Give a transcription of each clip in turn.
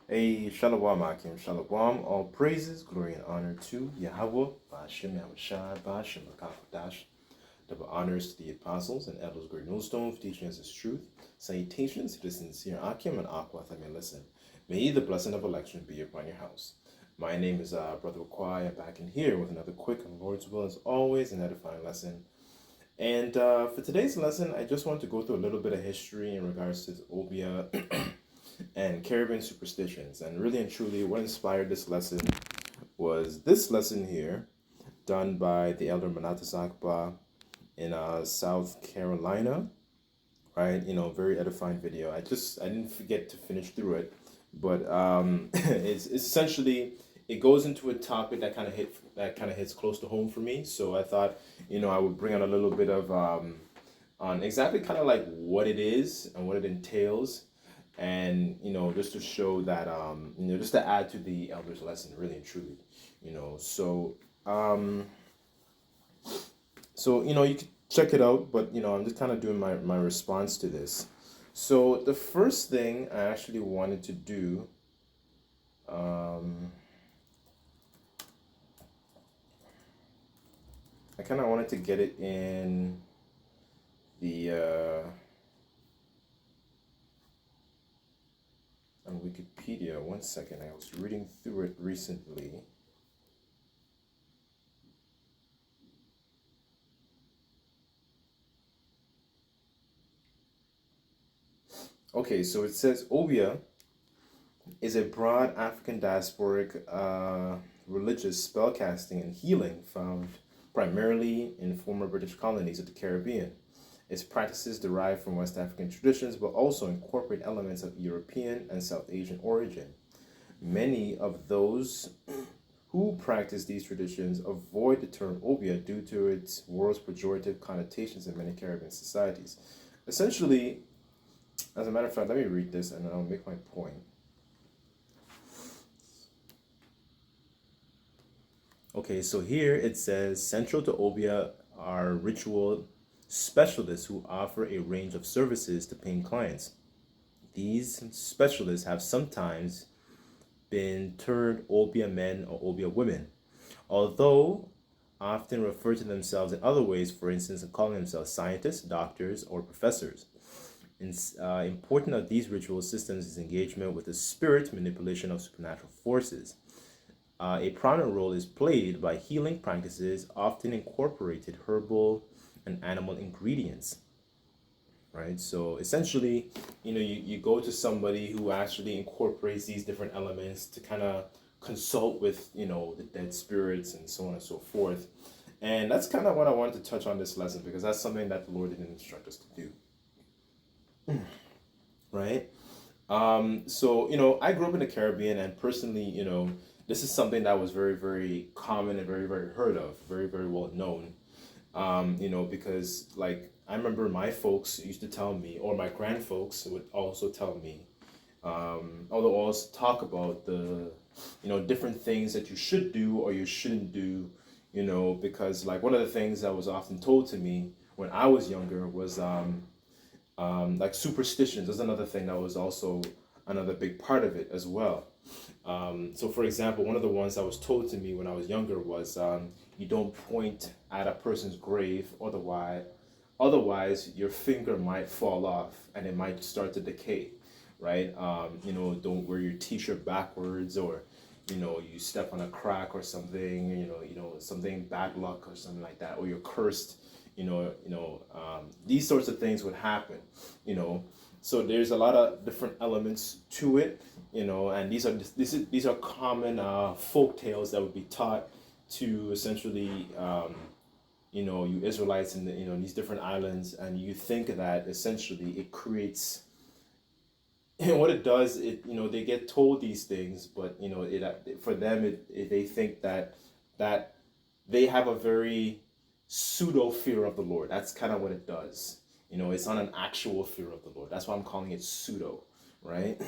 Hey, Shalom, Akim, Shalom. All praises, glory, and honor to Yahweh, Ba'ashem, Yahushai, Ba'ashem, Lakafadash. Double honors to the apostles and elders, great millstone, for teaching us his truth. Salutations to the sincere Akim and Aqua that may listen. May the blessing of election be upon your house. My name is Brother Kwai. I'm back in here with another quick and Lord's will, as always, an edifying lesson. And for today's lesson, I just want to go through a little bit of history in regards to Obeah and Caribbean superstitions. And really and truly, what inspired this lesson was this lesson here, done by the elder Manatas Akbar in South Carolina, right? Very edifying video. I didn't forget to finish through it, but it's essentially it goes into a topic that kind of hits close to home for me. So I thought, I would bring out a little bit of on exactly kind of like what it is and what it entails, and just to show that just to add to the elders lesson, really and truly. So you can check it out, but I'm just kind of doing my response to this. So the first thing I actually wanted to do, I kind of wanted to get it in the on Wikipedia. One second, I was reading through it recently. Okay, so it says Obeah is a broad African diasporic religious spellcasting and healing found primarily in former British colonies of the Caribbean. Its practices derive from West African traditions but also incorporate elements of European and South Asian origin. Many of those who practice these traditions avoid the term Obeah due to its world's pejorative connotations in many Caribbean societies. Essentially, as a matter of fact, let me read this and I'll make my point. Okay, so here it says central to Obeah are ritual specialists who offer a range of services to paying clients. These specialists have sometimes been termed Obeah men or Obeah women, although often refer to themselves in other ways, for instance, calling themselves scientists, doctors, or professors. Important of these ritual systems is engagement with the spirit manipulation of supernatural forces. A prominent role is played by healing practices, often incorporated herbal and animal ingredients. Right, so essentially, you go to somebody who actually incorporates these different elements to kind of consult with, the dead spirits and so on and so forth. And that's kind of what I wanted to touch on this lesson, because that's something that the Lord didn't instruct us to do. Right? So, I grew up in the Caribbean, and personally, this is something that was very, very common and very, very heard of, very, very well known. Because like I remember my folks used to tell me, or my grandfolks would also tell me, although also talk about the, different things that you should do or you shouldn't do, because like one of the things that was often told to me when I was younger was like superstitions. That's another thing that was also another big part of it as well. So for example, one of the ones that was told to me when I was younger was you don't point at a person's grave, otherwise your finger might fall off and it might start to decay, right? Don't wear your t-shirt backwards, or you step on a crack or something, something bad luck or something like that, or you're cursed, these sorts of things would happen, so there's a lot of different elements to it, and these are common folk tales that would be taught to essentially you Israelites in the, these different islands, and you think that essentially it creates and what it does, they get told these things, but it for them they think that they have a very pseudo fear of the Lord. That's kind of what it does. It's not an actual fear of the Lord. That's why I'm calling it pseudo, right?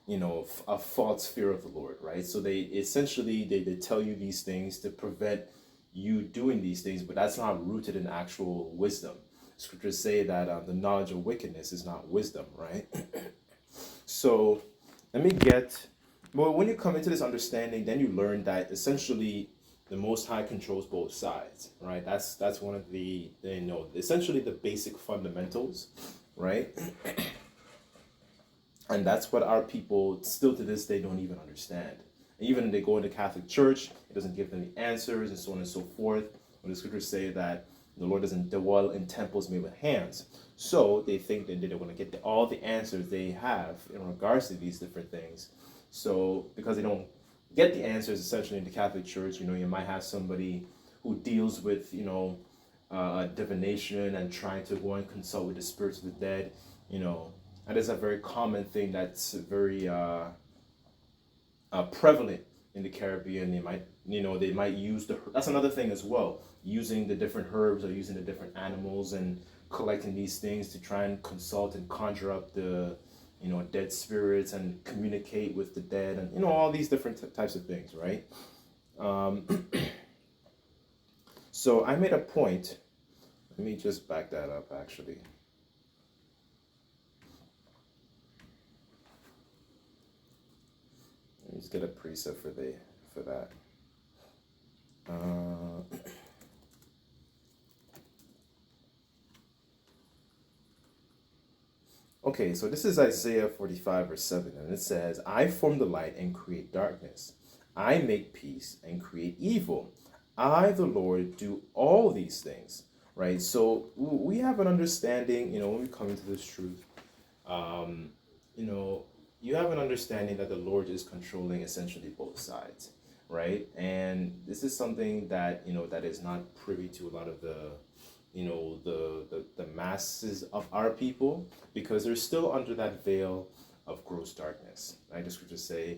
A false fear of the Lord, right? So they essentially they tell you these things to prevent you doing these things, but that's not rooted in actual wisdom. Scriptures say that the knowledge of wickedness is not wisdom, right? So let me get. Well, when you come into this understanding, then you learn that essentially the Most High controls both sides, right? That's one of the essentially the basic fundamentals, right? And that's what our people still to this day don't even understand. And even when they go into Catholic Church, it doesn't give them the answers and so on and so forth. When the scriptures say that the Lord doesn't dwell in temples made with hands. So they think that they're going to get all the answers they have in regards to these different things. So because they don't get the answers essentially in the Catholic Church, you might have somebody who deals with, divination and trying to go and consult with the spirits of the dead, that is a very common thing that's very prevalent in the Caribbean. They might use that's another thing as well, using the different herbs or using the different animals and collecting these things to try and consult and conjure up the dead spirits and communicate with the dead and all these different types of things, right? So I made a point. Let me just back that up actually. Let me just get a preset for that. Okay, so this is Isaiah 45, verse 7, and it says, I form the light and create darkness. I make peace and create evil. I, the Lord, do all these things, right? So we have an understanding, when we come into this truth, you have an understanding that the Lord is controlling essentially both sides, right? And this is something that, that is not privy to a lot of the masses of our people, because they're still under that veil of gross darkness, right? The scriptures say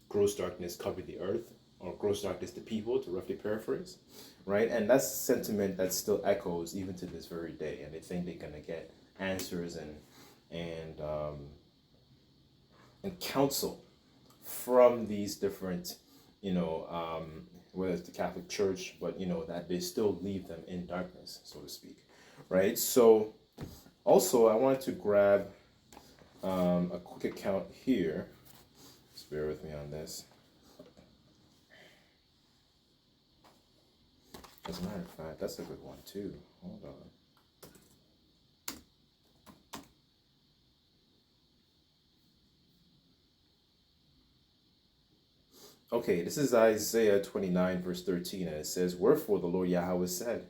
gross darkness covered the earth, or gross darkness the people, to roughly paraphrase, right? And that's sentiment that still echoes even to this very day, and they think they're gonna get answers and counsel from these different whether it's the Catholic Church, but that they still leave them in darkness, so to speak, right? So also I wanted to grab a quick account here. Just bear with me on this. As a matter of fact, that's a good one too. Hold on. Okay, this is Isaiah 29, verse 13, and it says, Wherefore the Lord Yahweh said,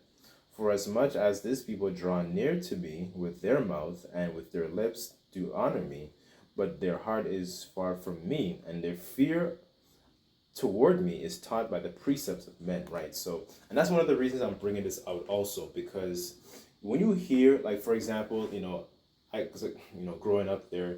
For as much as this people draw near to me with their mouth and with their lips do honor me, but their heart is far from me, and their fear toward me is taught by the precepts of men, right? So, and that's one of the reasons I'm bringing this out also, because when you hear, like, for example, growing up there,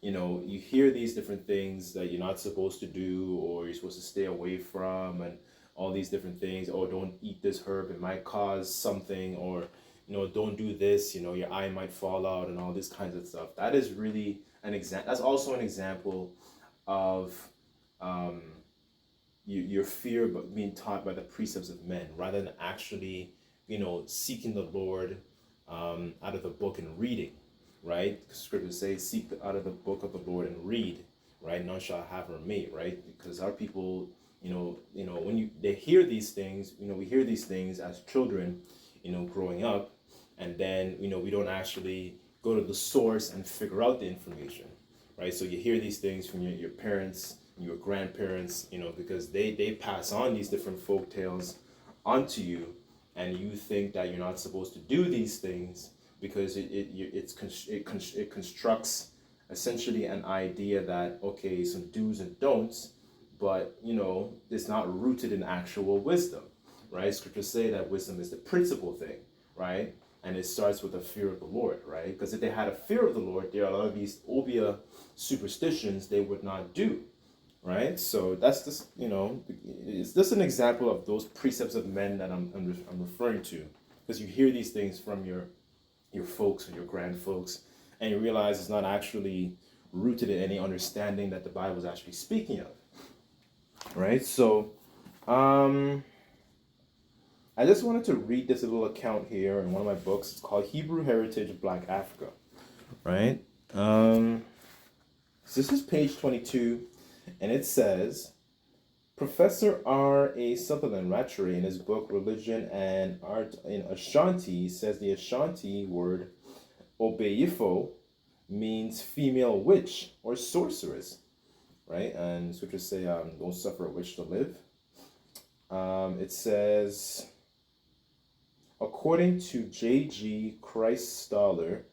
you hear these different things that you're not supposed to do or you're supposed to stay away from, and all these different things. Oh, don't eat this herb, it might cause something, or don't do this, your eye might fall out, and all this kinds of stuff. That is really that's also an example of your fear but being taught by the precepts of men, rather than actually seeking the Lord out of the book and reading, right? Scriptures say, seek out of the book of the Lord and read, right? None shall have her mate, right? Because our people, when they hear these things, we hear these things as children, growing up, and then we don't actually go to the source and figure out the information, right? So you hear these things from your parents, your grandparents, because they pass on these different folk tales onto you, and you think that you're not supposed to do these things because it constructs essentially an idea that, okay, some do's and don'ts, but it's not rooted in actual wisdom, right? Scriptures say that wisdom is the principal thing, right? And it starts with a fear of the Lord, right? Because if they had a fear of the Lord, there are a lot of these Obeah superstitions they would not do, right? So that's just, it's just an example of those precepts of men that I'm referring to, because you hear these things from your folks or your grand folks, and you realize it's not actually rooted in any understanding that the Bible is actually speaking of, right? So I just wanted to read this little account here in one of my books. It's called Hebrew Heritage of Black Africa, right? So this is page 22, and it says Professor R.A. Sutherland Rattray in his book Religion and Art in Ashanti says the Ashanti word obayifo means female witch or sorceress, right? And scriptures say, don't suffer a witch to live. It says, according to J.G. Christstaller,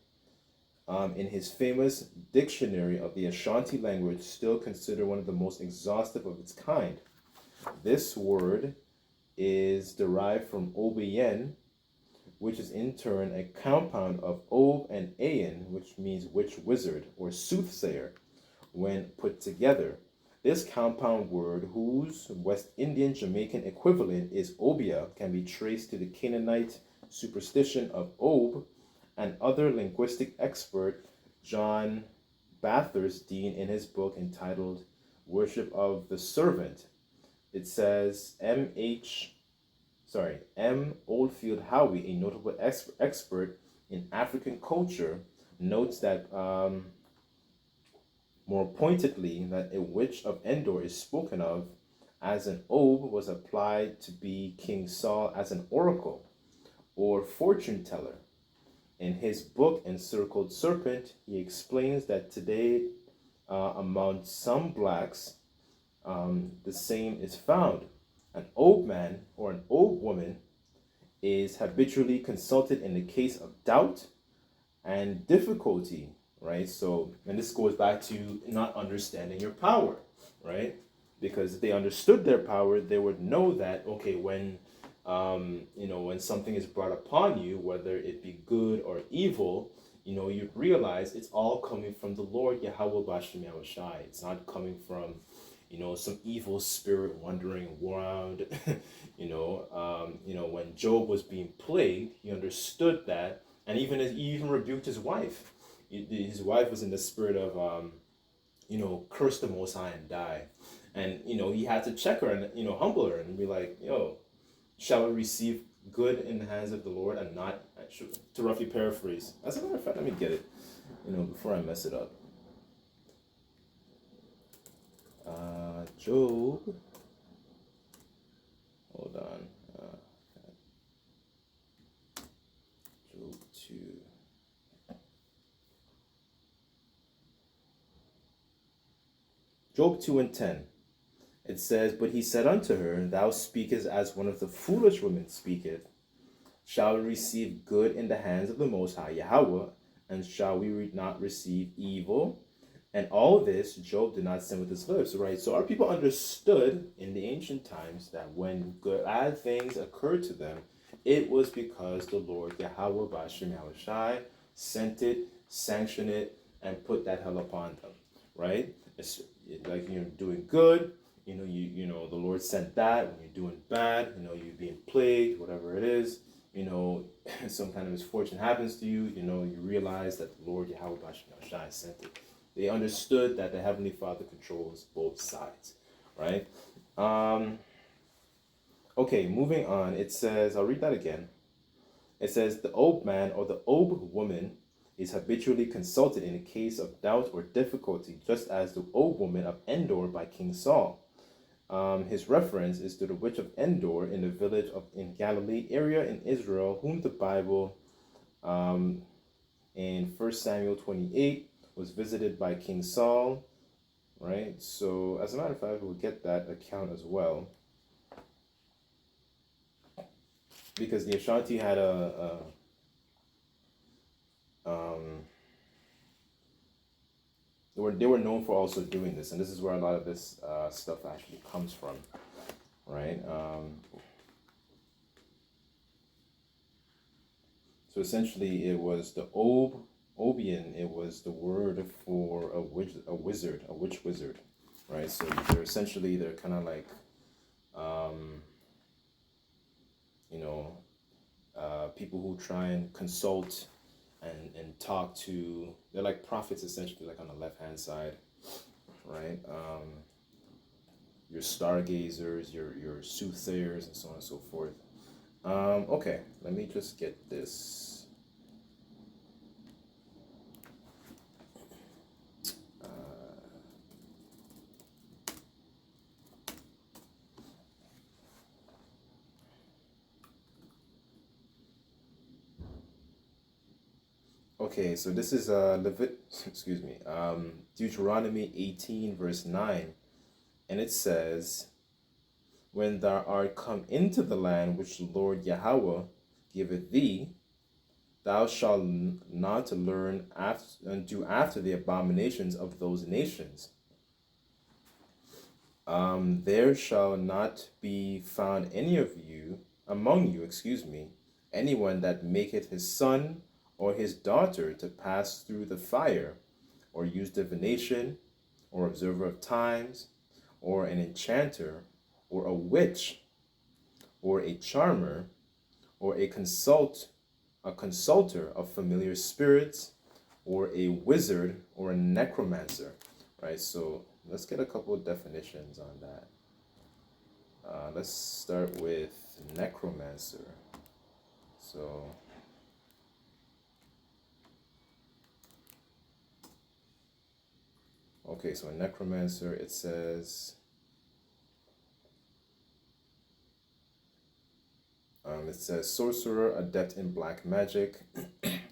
in his famous Dictionary of the Ashanti language, still considered one of the most exhaustive of its kind. This word is derived from Obayen, which is in turn a compound of Ob and Ayen, which means witch wizard or soothsayer, when put together. This compound word, whose West Indian Jamaican equivalent is Obeah, can be traced to the Canaanite superstition of Ob, and other linguistic expert John Bathurst Dean in his book entitled Worship of the Servant. It says M. Oldfield Howie, a notable expert in African culture, notes that more pointedly that a witch of Endor is spoken of as an Ob was applied to be King Saul as an oracle or fortune teller. In his book Encircled Serpent, he explains that today among some blacks, the same is found. An Ob man or an Ob woman is habitually consulted in the case of doubt and difficulty, right? So, and this goes back to not understanding your power, right? Because if they understood their power, they would know that, okay, when when something is brought upon you, whether it be good or evil, you realize it's all coming from the Lord Yahweh Bashem Yahushai. It's not coming from, some evil spirit wandering around. When Job was being plagued, he understood that, and he even rebuked his wife. His wife was in the spirit of, curse the Most High and die, and he had to check her and humble her and be like, shall we receive good in the hands of the Lord and not, to roughly paraphrase. As a matter of fact, let me get it, before I mess it up. Job. Hold on. Job 2. Job 2 and 10. It says, but he said unto her, thou speakest as one of the foolish women speaketh. Shall we receive good in the hands of the Most High Yahweh, and shall we not receive evil? And all this Job did not sin with his lips, right? So our people understood in the ancient times that when bad things occurred to them, it was because the Lord Yahweh Bashem Yahushai sent it, sanctioned it, and put that hell upon them, right? It's like you're doing good, the Lord sent that. When you're doing bad, you're being plagued, whatever it is, some kind of misfortune happens to you, you realize that the Lord Yahweh Bashem Yahushai sent it. They understood that the Heavenly Father controls both sides, right? Okay, moving on. It says, I'll read that again. It says, the Ob man or the Ob woman is habitually consulted in a case of doubt or difficulty, just as the Ob woman of Endor by King Saul. His reference is to the witch of Endor in the village in Galilee area in Israel, whom the Bible in 1 Samuel 28 was visited by King Saul, right? So, as a matter of fact, we'll get that account as well. Because the Ashanti had they were known for also doing this, and this is where a lot of this stuff actually comes from, right? So essentially, it was the Obeah. It was the word for a witch wizard, right? So they're kind of like, people who try and consult and talk to. They're like prophets essentially, like on the left hand side, right? Your stargazers, your soothsayers, and so on and so forth. Okay, let me just get this. Okay, so this is excuse me, Deuteronomy 18 verse 9, and it says, "When thou art come into the land which the Lord Yahweh giveth thee, thou shalt not learn after and do after the abominations of those nations. There shall not be found any of you among you, excuse me, anyone that maketh his son or his daughter to pass through the fire, or use divination, or observer of times, or an enchanter, or a witch, or a charmer, or a consulter of familiar spirits, or a wizard, or a necromancer." Right? So let's get a couple of definitions on that. Let's start with necromancer. So, okay, so a necromancer, it says sorcerer, adept in black magic,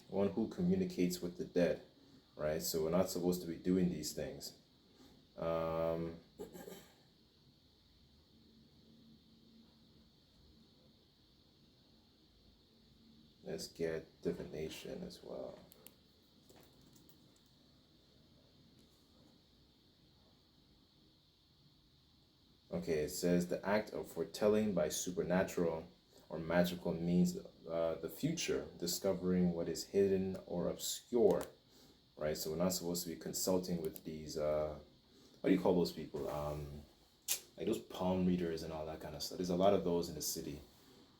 one who communicates with the dead, right? So we're not supposed to be doing these things. Um, let's get divination as well. Okay, it says the act of foretelling by supernatural or magical means the future, discovering what is hidden or obscure, right? So we're not supposed to be consulting with these, what do you call those people? Like those palm readers and all that kind of stuff. There's a lot of those in the city.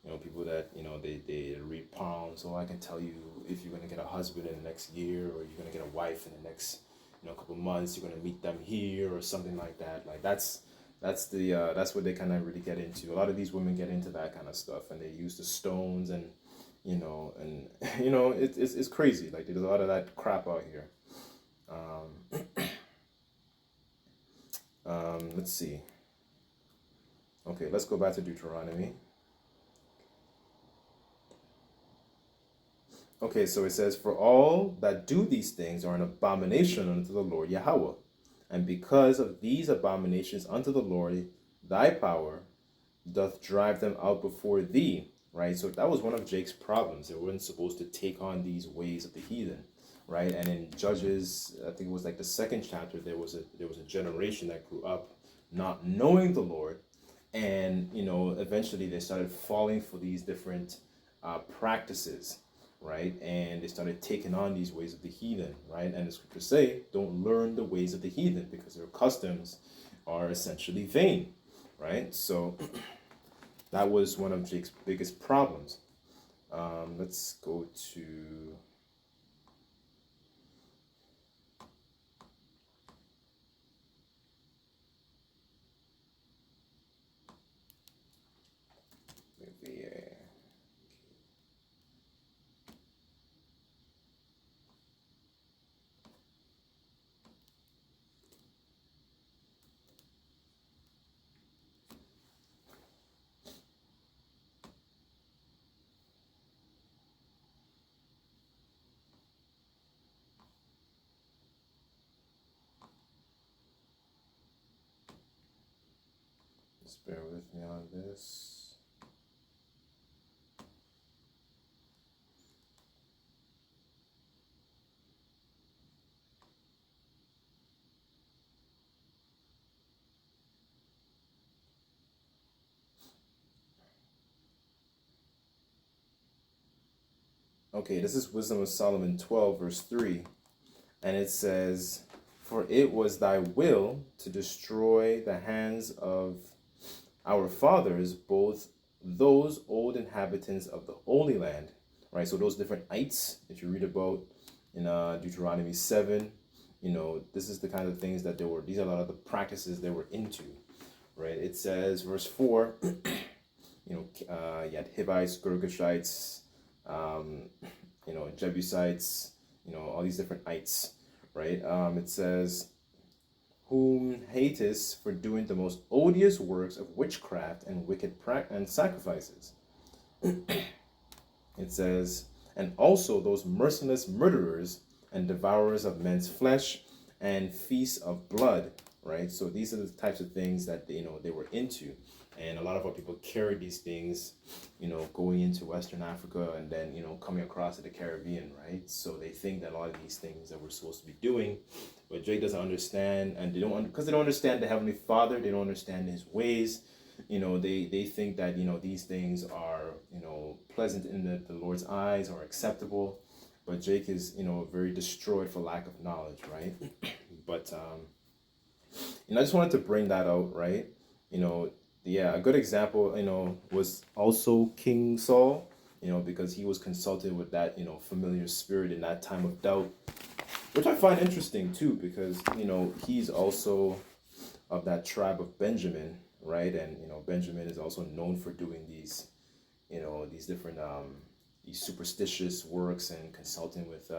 You know, people that, they read palms. So I can tell you if you're going to get a husband in the next year, or you're going to get a wife in the next, couple months, you're going to meet them here or something like that. Like that's what they kind of really get into. A lot of these women get into that kind of stuff, and they use the stones, and it's crazy. Like there's a lot of that crap out here. Let's see. Okay, let's go back to Deuteronomy. Okay, so it says, "For all that do these things are an abomination unto the Lord Yahweh. And because of these abominations unto the Lord, thy power doth drive them out before thee." Right? So that was one of Jake's problems. They weren't supposed to take on these ways of the heathen. Right? And in Judges, I think it was like the second chapter, there was a generation that grew up not knowing the Lord. And eventually they started falling for these different practices, right? And they started taking on these ways of the heathen, right? And the scriptures say, "Don't learn the ways of the heathen, because their customs are essentially vain," right? So that was one of Jake's biggest problems. Let's go to Obeah. Just bear with me on this. Okay, this is Wisdom of Solomon 12, verse 3. And it says, "For it was thy will to destroy the hands of our fathers, both those old inhabitants of the Holy Land," right? So those different ites that you read about in Deuteronomy 7, this is the kind of things that these are a lot of the practices they were into, right? It says, verse 4, you had Hivites, Girgashites, Jebusites, all these different ites, right? It says, "Whom hatest for doing the most odious works of witchcraft and wicked and sacrifices." It says, and also those merciless murderers and devourers of men's flesh and feasts of blood, right? So these are the types of things that they were into. And a lot of our people carry these things, going into Western Africa and then, coming across to the Caribbean, right? So they think that a lot of these things that we're supposed to be doing, but Drake doesn't understand, and because they don't understand the Heavenly Father, they don't understand His ways. They think that, these things are, pleasant in the Lord's eyes or acceptable, but Jake is, very destroyed for lack of knowledge, right? But, I just wanted to bring that out, right? Yeah, a good example, was also King Saul, because he was consulted with that, familiar spirit in that time of doubt, which I find interesting too, because, he's also of that tribe of Benjamin, right? And, Benjamin is also known for doing these, these different, these superstitious works and consulting with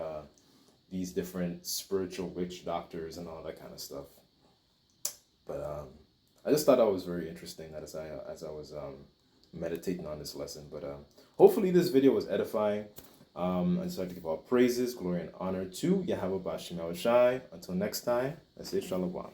these different spiritual witch doctors and all that kind of stuff. But I just thought that was very interesting as I was meditating on this lesson. But hopefully this video was edifying. I just like to give all praises, glory, and honor to Yahweh Bashim Yahushai. Until next time, I say Shalom.